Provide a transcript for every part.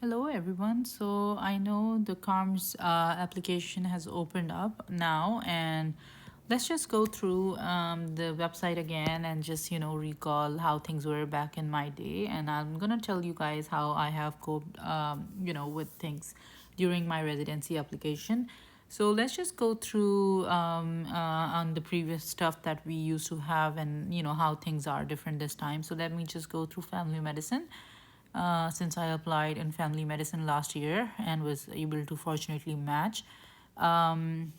Hello everyone. So I know the CaRMS application has opened up now, and let's just go through the website again and just recall how things were back in my day. And I'm gonna tell you guys how I have coped with things during my residency application. So let's just go through on the previous stuff that we used to have, and how things are different this time. So let me just go through family medicine, since I applied in family medicine last year and was able to fortunately match. Um,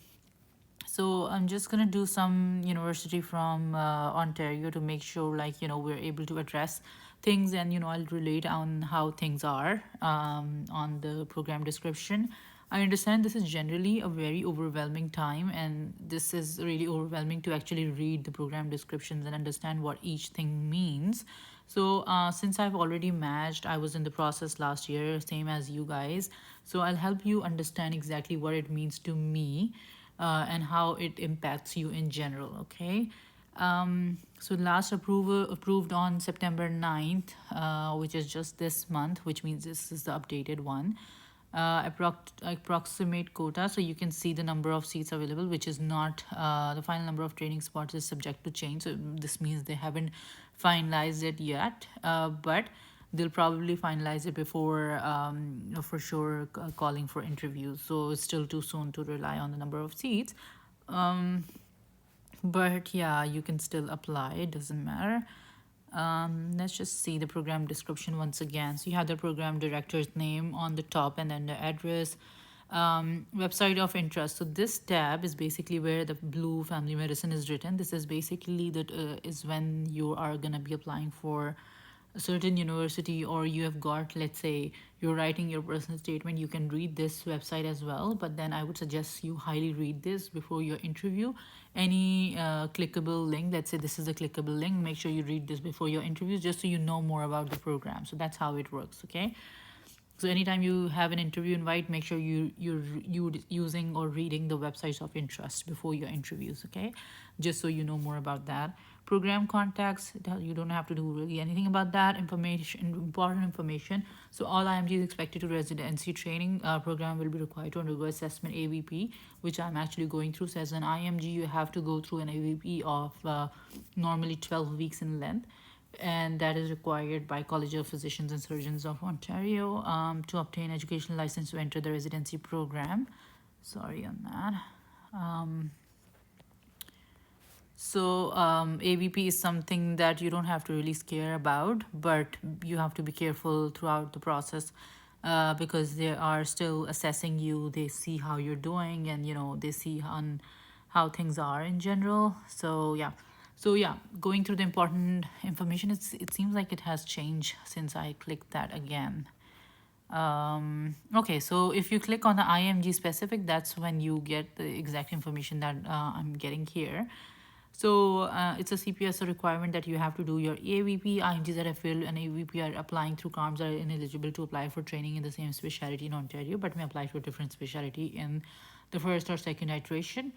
so I'm just gonna do some university from Ontario to make sure, like, we're able to address things, and I'll relate on how things are on the program description. I understand this is generally a very overwhelming time, and this is really overwhelming to actually read the program descriptions and understand what each thing means. So, since I've already matched, I was in the process last year, same as you guys. So, I'll help you understand exactly what it means to me, and how it impacts you in general, okay? So last approval approved on September 9th, which is just this month, which means this is the updated one. Approximate quota, so you can see the number of seats available, which is not the final number of training spots is subject to change. So this means they haven't finalized it yet, but they'll probably finalize it before, for sure, calling for interviews. So it's still too soon to rely on the number of seats. Um, but yeah, you can still apply, it doesn't matter. Let's just see the program description once again. So you have the program director's name on the top, and then the address, website of interest. So this tab is basically where the blue family medicine is written. This is basically that is when you are gonna be applying for a certain university, or you have got, let's say you're writing your personal statement, you can read this website as well. But then I would suggest you highly read this before your interview. Any clickable link, let's say this is a clickable link, make sure you read this before your interviews, just so you know more about the program. So that's how it works, okay? So anytime you have an interview invite, make sure you using or reading the websites of interest before your interviews, okay? Just so you know more about that. Program contacts, you don't have to do really anything about that. Information, important information. So all IMG is expected to residency training program will be required to undergo assessment AVP, which I'm actually going through. So as an IMG, you have to go through an AVP of normally 12 weeks in length, and that is required by College of Physicians and Surgeons of Ontario, to obtain educational license to enter the residency program. Sorry on that. AVP is something that you don't have to really scare about, but you have to be careful throughout the process, because they are still assessing you. They see how you're doing, and they see on how things are in general. So yeah, going through the important information, it seems like it has changed since I clicked that again. Okay, so if you click on the IMG specific, that's when you get the exact information that I'm getting here. So it's a CPS requirement that you have to do your AVP. IMGs that have filled an AVP are applying through CaRMS are ineligible to apply for training in the same specialty in Ontario, but may apply to a different specialty in the first or second iteration.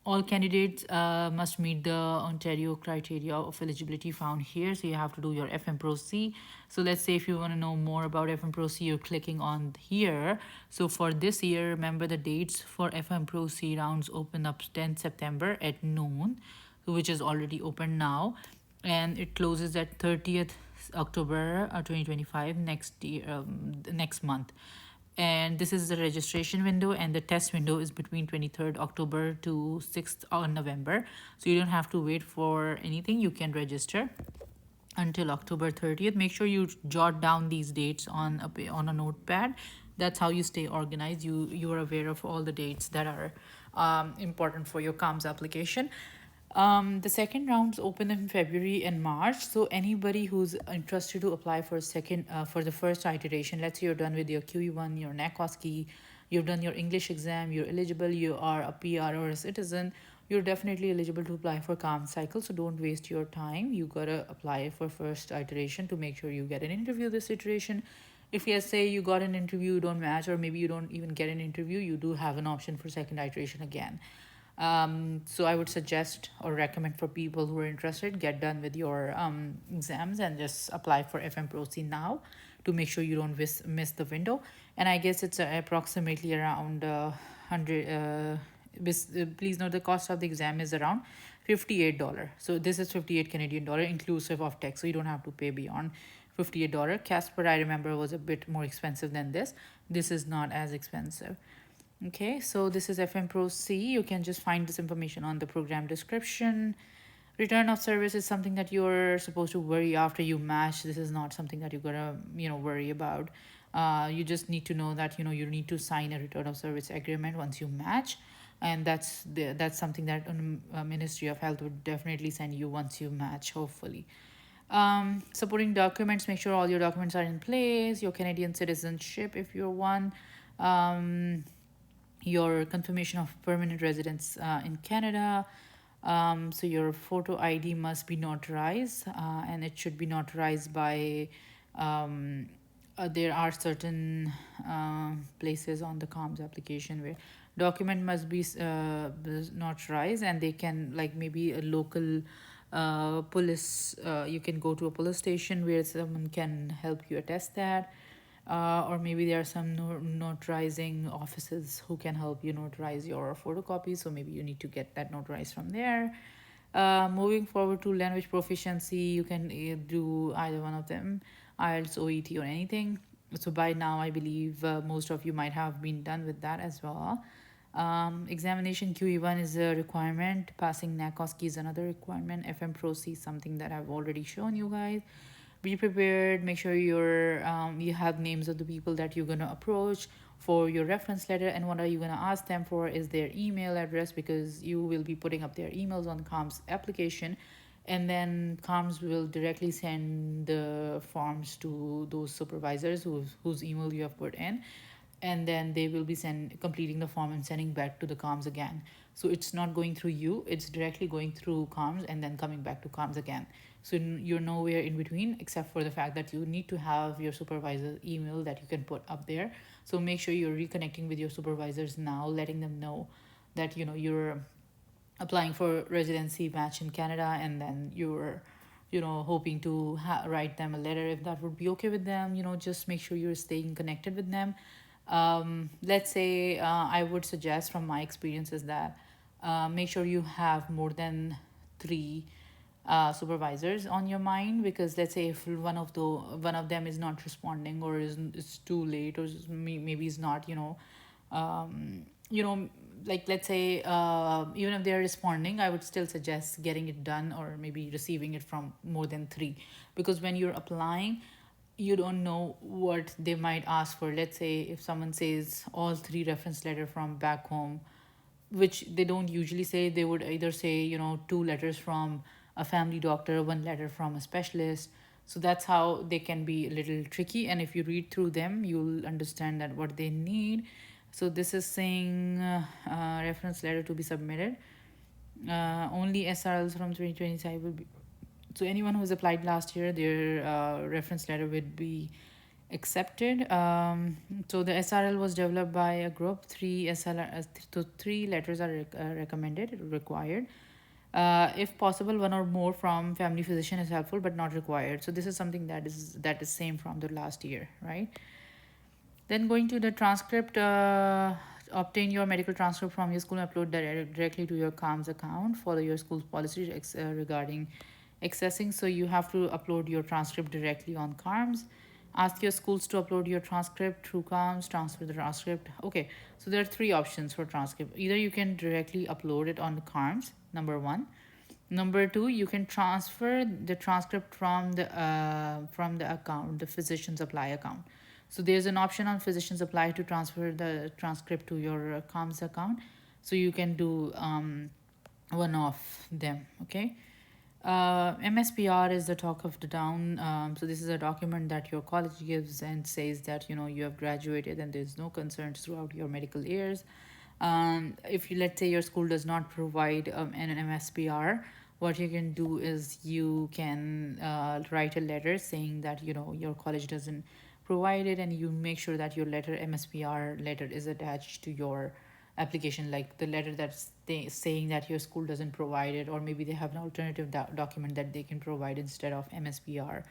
All candidates must meet the Ontario criteria of eligibility found here. So you have to do your FMProC. So let's say if you want to know more about FMProC, you're clicking on here. So for this year, remember the dates for FMProC rounds open up 10th September at noon, which is already open now. And it closes at 30th October 2025, next year, next month. And this is the registration window, and the test window is between 23rd October to 6th November. So you don't have to wait for anything, you can register until October 30th. Make sure you jot down these dates on a notepad. That's how you stay organized. You are aware of all the dates that are important for your CARMS application. The second rounds open in February and March. So anybody who's interested to apply for for the first iteration, let's say you're done with your QE1, your NACOSCI, you've done your English exam, you're eligible, you are a PR or a citizen, you're definitely eligible to apply for CARMS cycle. So don't waste your time. You gotta apply for first iteration to make sure you get an interview this iteration. If yes, say you got an interview, you don't match, or maybe you don't even get an interview, you do have an option for second iteration again. So I would suggest or recommend for people who are interested, get done with your exams and just apply for FMProC now to make sure you don't miss the window. And I guess it's approximately around 100. Please note the cost of the exam is around $58. So this is 58 Canadian dollar inclusive of tax. So you don't have to pay beyond $58. Casper, I remember, was a bit more expensive than this. This is not as expensive. Okay, so this is FMProC. You can just find this information on the program description. Return of service is something that you're supposed to worry after you match. This is not something that you're gonna worry about. You just need to know that you need to sign a return of service agreement once you match, and that's something that Ministry of Health would definitely send you once you match, hopefully. Supporting documents, make sure all your documents are in place. Your Canadian citizenship, if you're one. Um, your confirmation of permanent residence in Canada. So your photo ID must be notarized, and it should be notarized by. There are certain places on the CaRMS application where document must be notarized, and they can, like, maybe a local police. You can go to a police station where someone can help you attest that, or maybe there are some notarizing offices who can help you notarize your photocopies. So maybe you need to get that notarized from there. Moving forward to language proficiency, you can do either one of them, IELTS, OET, or anything. So by now, I believe most of you might have been done with that as well. Examination QE1 is a requirement. Passing NACOSC is another requirement. FMProC is something that I've already shown you guys. Be prepared. Make sure you have names of the people that you're gonna approach for your reference letter, and what are you gonna ask them for is their email address, because you will be putting up their emails on CaRMS application, and then CaRMS will directly send the forms to those supervisors whose email you have put in, and then they will be completing the form and sending back to the CaRMS again. So it's not going through you, it's directly going through CaRMS and then coming back to CaRMS again. So you're nowhere in between, except for the fact that you need to have your supervisor's email that you can put up there. So make sure you're reconnecting with your supervisors now, letting them know that you're applying for residency match in Canada, and then you're hoping to write them a letter, if that would be okay with them. Just make sure you're staying connected with them. Let's say I would suggest from my experiences that make sure you have more than three supervisors on your mind, because let's say if one of them is not responding, or is too late, or maybe is not um, you know like, let's say even if they're responding, I would still suggest getting it done, or maybe receiving it from more than three, because when you're applying, you don't know what they might ask for. Let's say if someone says all three reference letter from back home, which they don't usually say. They would either say two letters from a family doctor, one letter from a specialist. So that's how they can be a little tricky, and if you read through them, you'll understand that what they need. So this is saying reference letter to be submitted, only SRLs from 2025 will be. So anyone who's applied last year, their reference letter would be accepted. So the SRL was developed by a group. Three SLR, so three letters are recommended, required. If possible, one or more from family physician is helpful, but not required. So this is something that is same from the last year, right? Then going to the transcript, obtain your medical transcript from your school, upload directly to your CaRMS account. Follow your school's policy regarding accessing. So you have to upload your transcript directly on CaRMS. Ask your schools to upload your transcript through CaRMS, transfer the transcript. Okay, so there are three options for transcript. Either you can directly upload it on the CaRMS, number one. Number two, you can transfer the transcript from the account, the physician's apply account. So there's an option on physician's apply to transfer the transcript to your CaRMS account. So you can do one of them. Okay. MSPR is the talk of the town. So this is a document that your college gives and says that you have graduated and there's no concerns throughout your medical years. If you, let's say your school does not provide an MSPR, what you can do is you can write a letter saying that your college doesn't provide it, and you make sure that your MSPR letter is attached to your application, like the letter that's saying that your school doesn't provide it, or maybe they have an alternative document that they can provide instead of MSPR.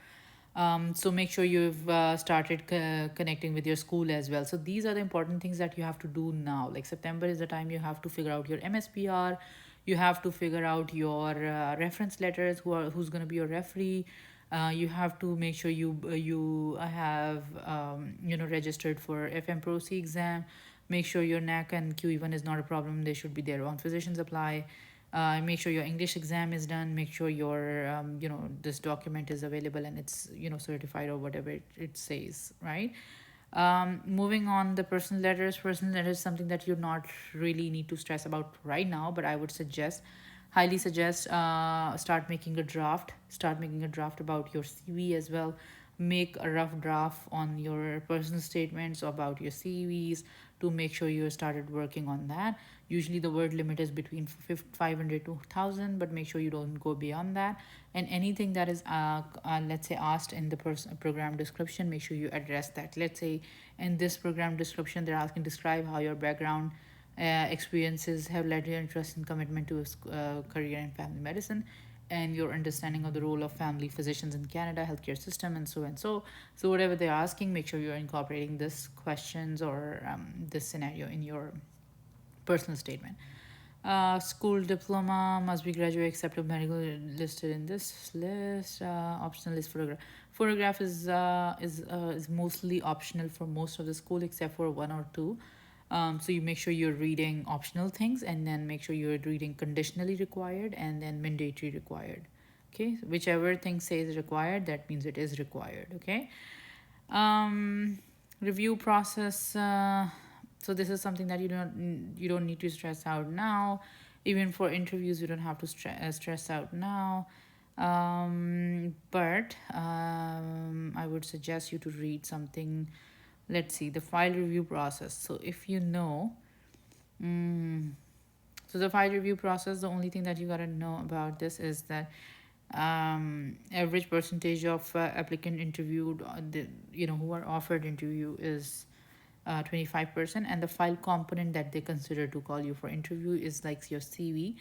So make sure you've started connecting with your school as well. So these are the important things that you have to do now. Like September is the time you have to figure out your MSPR, you have to figure out your reference letters, who's going to be your referee. You have to make sure you have registered for FMProC exam. Make sure your NAC and QE1 is not a problem. They should be there on physicians apply. Make sure your English exam is done. Make sure your this document is available and it's certified or whatever it says, right? Moving on, the personal letters. Personal letters is something that you not really need to stress about right now, but I would suggest, highly suggest, start making a draft. Start making a draft about your CV as well. Make a rough draft on your personal statements about your CVs to make sure you started working on that. Usually the word limit is between 500 to 1000, but make sure you don't go beyond that. And anything that is let's say asked in the program description, make sure you address that. Let's say in this program description they're asking, describe how your background experiences have led your interest and commitment to a career in family medicine, and your understanding of the role of family physicians in Canada healthcare system, and so and so. So whatever they're asking, make sure you're incorporating this questions or this scenario in your personal statement. School diploma must be graduate accepted medical listed in this list. Optional is photograph. Photograph is mostly optional for most of the school except for one or two. So you make sure you're reading optional things and then make sure you're reading conditionally required and then mandatory required. Okay, whichever thing says required, that means it is required. Okay. um Review process. So this is something that you don't need to stress out now. Even for interviews you don't have to stress out now. But I would suggest you to read something. Let's see, the file review process. So if you know, so the file review process, the only thing that you gotta know about this is that average percentage of applicant interviewed, who are offered interview is 25%, and the file component that they consider to call you for interview is like your CV.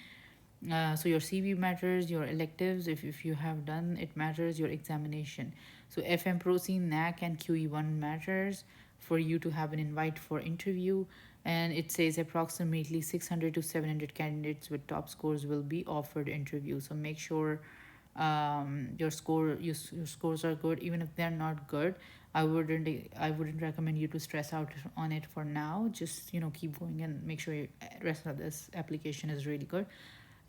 So your CV matters, your electives, if you have done it matters, your examination. So FMProC, NAC, and QE1 matters for you to have an invite for interview. And it says approximately 600 to 700 candidates with top scores will be offered interview. So make sure your scores are good. Even if they're not good, I wouldn't recommend you to stress out on it for now. Just keep going and make sure rest of this application is really good.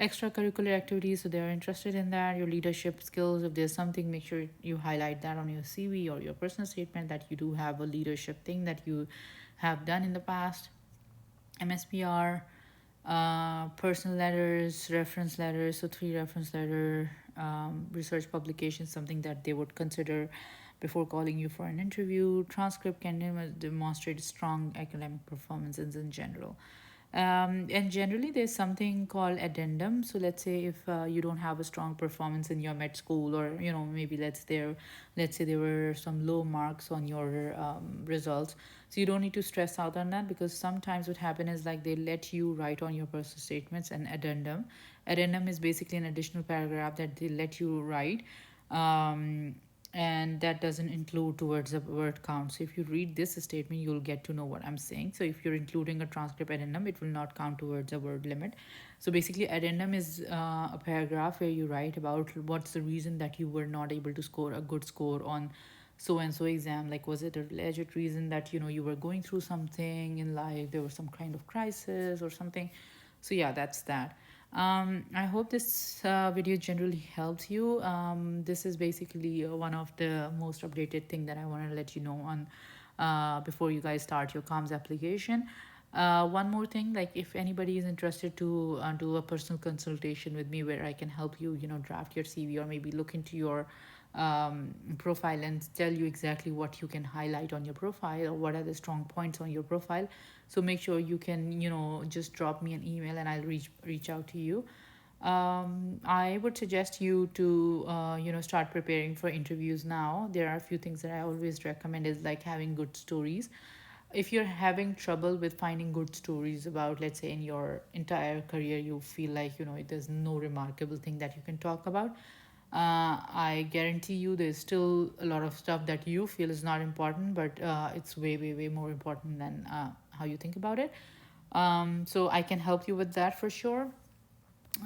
Extracurricular activities, so they're interested in that. Your leadership skills, if there's something, make sure you highlight that on your CV or your personal statement that you do have a leadership thing that you have done in the past. MSPR, personal letters, reference letters. So 3 reference letter, research publications, something that they would consider before calling you for an interview. Transcript can demonstrate strong academic performances in general. And generally, there's something called addendum. So let's say if you don't have a strong performance in your med school, or maybe let's say there were some low marks on your results. So you don't need to stress out on that, because sometimes what happens is like they let you write on your personal statements an addendum. Addendum is basically an additional paragraph that they let you write. Um, and that doesn't include towards the word count. So if you read this statement, you'll get to know what I'm saying. So if you're including a transcript addendum, it will not count towards the word limit. So basically, addendum is a paragraph where you write about what's the reason that you were not able to score a good score on so and so exam. Like, was it a legit reason that you were going through something in life, there was some kind of crisis or something. So yeah, that's that. I hope this video generally helps you. This is basically one of the most updated thing that I want to let you know on before you guys start your CaRMS application. One more thing, like if anybody is interested to do a personal consultation with me where I can help you, draft your CV or maybe look into your profile and tell you exactly what you can highlight on your profile or what are the strong points on your profile. So make sure you can just drop me an email and I'll reach out to you. I would suggest you to start preparing for interviews now. There are a few things that I always recommend is like having good stories. If you're having trouble with finding good stories about, let's say, in your entire career you feel like there's no remarkable thing that you can talk about, I guarantee you there's still a lot of stuff that you feel is not important, but it's way, way, way more important than how you think about it. So I can help you with that for sure.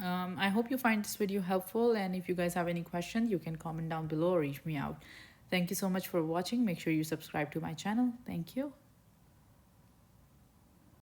I hope you find this video helpful, and if you guys have any questions, you can comment down below or reach me out. Thank you so much for watching. Make sure you subscribe to my channel. Thank you.